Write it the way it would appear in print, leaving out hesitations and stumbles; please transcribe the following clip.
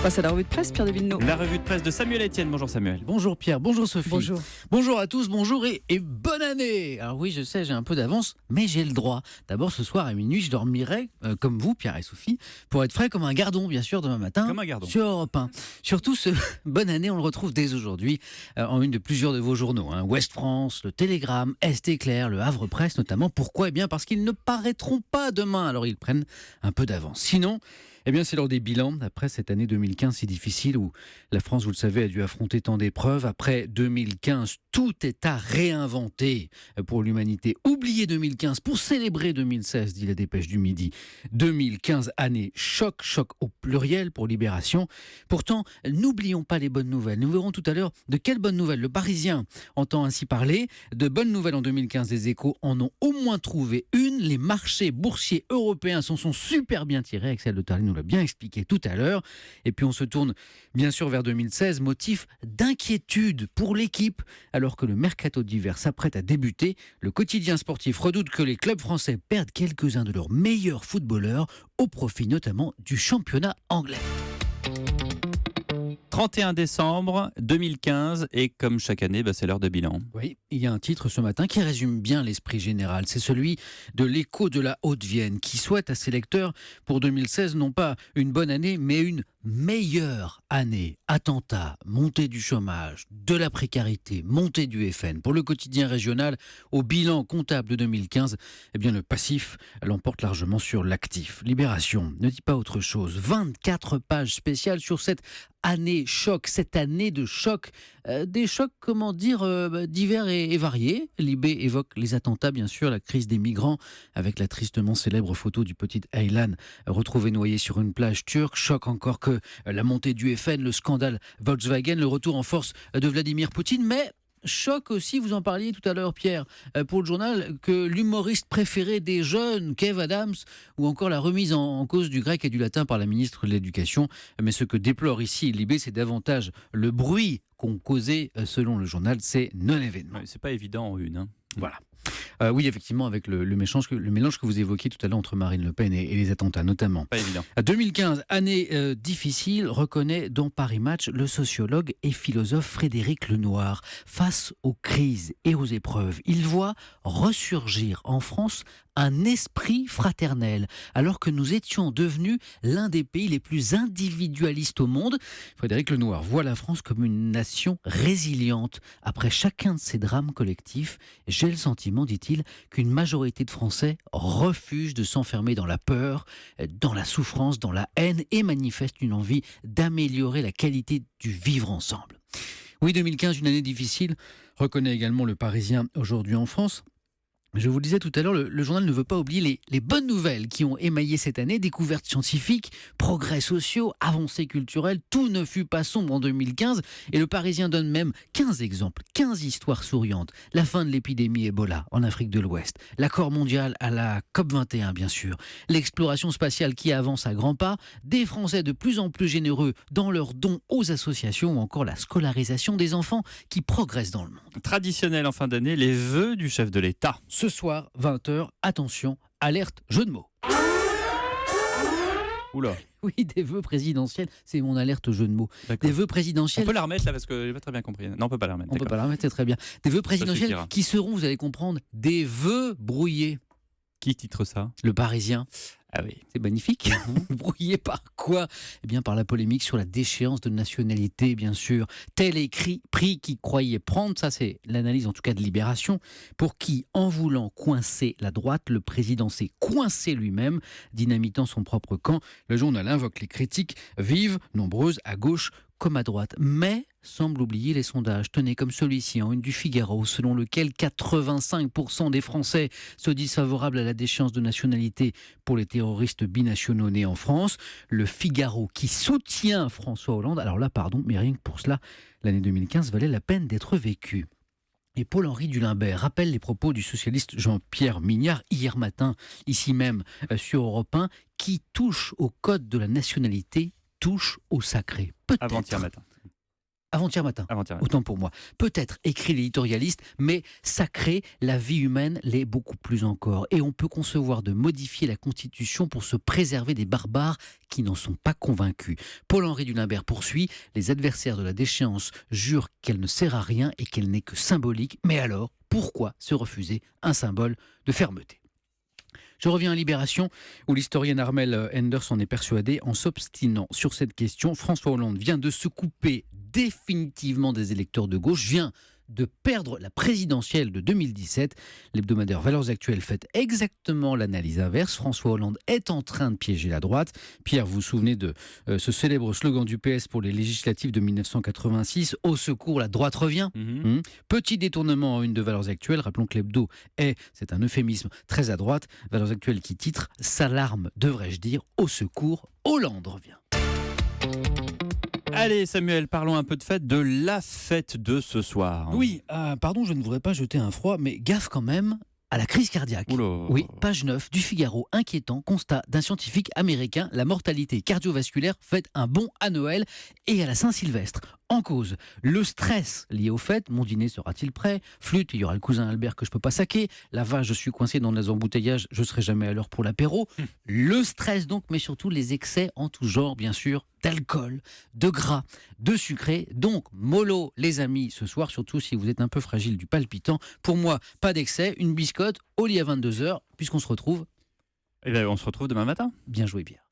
passe à la revue de presse, Pierre de Villeneuve. La revue de presse de Samuel Etienne. Bonjour Samuel. Bonjour Pierre, bonjour Sophie. Bonjour. Bonjour à tous, bonjour et bonne année. Alors oui, je sais, j'ai un peu d'avance, mais j'ai le droit. D'abord, ce soir à minuit, je dormirai, comme vous, Pierre et Sophie, pour être frais comme un gardon, bien sûr, demain matin. Comme un gardon. Sur Europe 1. Surtout, ce bonne année, on le retrouve dès aujourd'hui en une de plusieurs de vos journaux. Ouest France, le Télégramme, Est Éclair, le Havre Presse notamment. Pourquoi ? Eh bien, parce qu'ils ne paraîtront pas demain, alors ils prennent un peu d'avance. Sinon, eh bien, c'est lors des bilans, après cette année 2015 si difficile, où la France, vous le savez, a dû affronter tant d'épreuves. Après 2015, tout est à réinventer pour l'humanité. Oubliez 2015 pour célébrer 2016, dit la Dépêche du Midi. 2015, année choc au pluriel pour Libération. Pourtant, n'oublions pas les bonnes nouvelles. Nous verrons tout à l'heure de quelles bonnes nouvelles le Parisien entend ainsi parler. De bonnes nouvelles en 2015, les Échos en ont au moins trouvé une. Les marchés boursiers européens s'en sont super bien tirés. Axel de Tarly nous l'a bien expliqué tout à l'heure. Et puis on se tourne bien sûr vers 2016, motif d'inquiétude pour l'équipe. Alors que le mercato d'hiver s'apprête à débuter, le quotidien sportif redoute que les clubs français perdent quelques-uns de leurs meilleurs footballeurs au profit notamment du championnat anglais. 31 décembre 2015 et comme chaque année, c'est l'heure de bilan. Oui, il y a un titre ce matin qui résume bien l'esprit général. C'est celui de l'Écho de la Haute-Vienne qui souhaite à ses lecteurs pour 2016 non pas une bonne année mais une meilleure année. Attentats, montée du chômage, de la précarité, montée du FN. Pour le quotidien régional, au bilan comptable de 2015, eh bien le passif l'emporte largement sur l'actif. Libération ne dit pas autre chose. 24 pages spéciales sur cette année choc, cette année de choc. Des chocs, divers et variés. Libé évoque les attentats, bien sûr, la crise des migrants, avec la tristement célèbre photo du petit Aylan retrouvé noyé sur une plage turque. Choc encore que la montée du FN, le scandale Volkswagen, le retour en force de Vladimir Poutine, mais choc aussi, vous en parliez tout à l'heure Pierre, pour le journal, que l'humoriste préféré des jeunes, Kev Adams, ou encore la remise en cause du grec et du latin par la ministre de l'Éducation. Mais ce que déplore ici Libé, c'est davantage le bruit qu'ont causé, selon le journal, ces non-événements. Ouais, c'est pas évident en une. Voilà. Oui, effectivement, avec le mélange que vous évoquiez tout à l'heure entre Marine Le Pen et les attentats notamment. Pas évident. 2015, année difficile, reconnaît dans Paris Match le sociologue et philosophe Frédéric Lenoir. Face aux crises et aux épreuves, il voit ressurgir en France un esprit fraternel, alors que nous étions devenus l'un des pays les plus individualistes au monde. Frédéric Lenoir voit la France comme une nation résiliente. Après chacun de ces drames collectifs, j'ai le sentiment, dit-il, qu'une majorité de Français refuse de s'enfermer dans la peur, dans la souffrance, dans la haine et manifeste une envie d'améliorer la qualité du vivre ensemble. Oui, 2015, une année difficile, reconnaît également le Parisien aujourd'hui en France. Je vous le disais tout à l'heure, le journal ne veut pas oublier les bonnes nouvelles qui ont émaillé cette année. Découvertes scientifiques, progrès sociaux, avancées culturelles. Tout ne fut pas sombre en 2015. Et le Parisien donne même 15 exemples, 15 histoires souriantes. La fin de l'épidémie Ebola en Afrique de l'Ouest. L'accord mondial à la COP21, bien sûr. L'exploration spatiale qui avance à grands pas. Des Français de plus en plus généreux dans leurs dons aux associations. Ou encore la scolarisation des enfants qui progressent dans le monde. Traditionnel en fin d'année, les vœux du chef de l'État. Ce soir, 20h, attention, alerte, jeu de mots. Oula. Oui, des vœux présidentiels, c'est mon alerte jeu de mots. D'accord. Des vœux On présidentiels. peut la remettre là parce que j'ai pas très bien compris. Non, on peut pas la remettre. On peut pas la remettre, c'est très bien. Des vœux présidentiels suffira. qui seront, vous allez comprendre, des vœux brouillés. Qui titre ça ? Le Parisien. Ah oui. C'est magnifique. Brouillé par quoi ? Eh bien, par la polémique sur la déchéance de nationalité, bien sûr. Tel écrit, prix qui croyait prendre, ça c'est l'analyse en tout cas de Libération, pour qui, en voulant coincer la droite, le président s'est coincé lui-même, dynamitant son propre camp. Le journal invoque les critiques vives, nombreuses, à gauche comme à droite. Mais semble oublier les sondages. Tenez, comme celui-ci, en une du Figaro, selon lequel 85% des Français se disent favorables à la déchéance de nationalité pour les terroristes binationaux nés en France. Le Figaro qui soutient François Hollande. Alors là, pardon, mais rien que pour cela, l'année 2015 valait la peine d'être vécue. Et Paul-Henri Dulembert rappelle les propos du socialiste Jean-Pierre Mignard hier matin, ici même sur Europe 1, qui touche au code de la nationalité, touche au sacré. Peut-être. Avant-hier matin. Avant-hier matin. Avant-hier. Autant pour moi. Peut-être, écrit l'éditorialiste, mais sacré, la vie humaine l'est beaucoup plus encore. Et on peut concevoir de modifier la Constitution pour se préserver des barbares qui n'en sont pas convaincus. Paul-Henri Dulembert poursuit, les adversaires de la déchéance jurent qu'elle ne sert à rien et qu'elle n'est que symbolique. Mais alors, pourquoi se refuser un symbole de fermeté ? Je reviens à Libération, où l'historienne Armelle Enders en est persuadée. En s'obstinant sur cette question, François Hollande vient de se couper définitivement des électeurs de gauche, vient de perdre la présidentielle de 2017. L'hebdomadaire Valeurs Actuelles fait exactement l'analyse inverse. François Hollande est en train de piéger la droite. Pierre, vous vous souvenez de ce célèbre slogan du PS pour les législatives de 1986 « Au secours, la droite revient ». Petit détournement en une de Valeurs Actuelles. Rappelons que l'hebdo c'est un euphémisme très à droite. Valeurs Actuelles qui titre « S'alarme, devrais-je dire, au secours, Hollande revient ». Allez Samuel, parlons un peu de fête, de la fête de ce soir. Oui, pardon, je ne voudrais pas jeter un froid, mais gaffe quand même à la crise cardiaque. Oula. Oui, page 9 du Figaro, inquiétant constat d'un scientifique américain, la mortalité cardiovasculaire fait un bond à Noël et à la Saint-Sylvestre. En cause, le stress lié aux fêtes, mon dîner sera-t-il prêt ? Flûte, il y aura le cousin Albert que je peux pas saquer. La vache, je suis coincé dans les embouteillages, je serai jamais à l'heure pour l'apéro. Le stress donc, mais surtout les excès en tout genre, bien sûr, d'alcool, de gras, de sucré. Donc, mollo, les amis, ce soir, surtout si vous êtes un peu fragile du palpitant. Pour moi, pas d'excès, une biscotte, au lit à 22h, puisqu'on se retrouve. Eh bien, on se retrouve demain matin. Bien joué, Pierre.